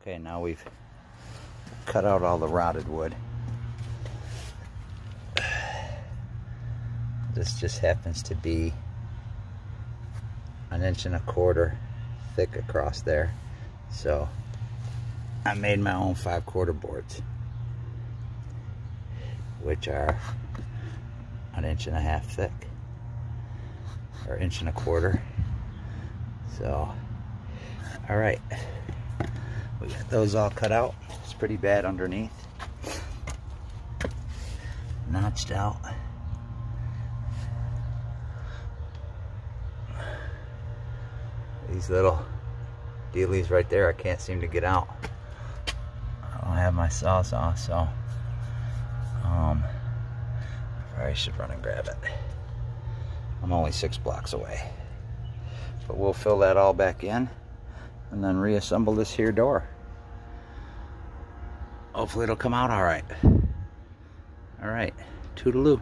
Okay, now we've cut out all the rotted wood. This just happens to be 1.25 inches thick across there. So I made my own 5/4 boards, which are 1.5 inches thick, or 1.25 inches. So, all right, we got those all cut out. It's pretty bad underneath, notched out. These little dealies right there, I can't seem to get out. I don't have my sawzall, so I probably should run and grab it. I'm only 6 blocks away. But we'll fill that all back in and then reassemble this here door. Hopefully it'll come out all right. All right, toodaloo.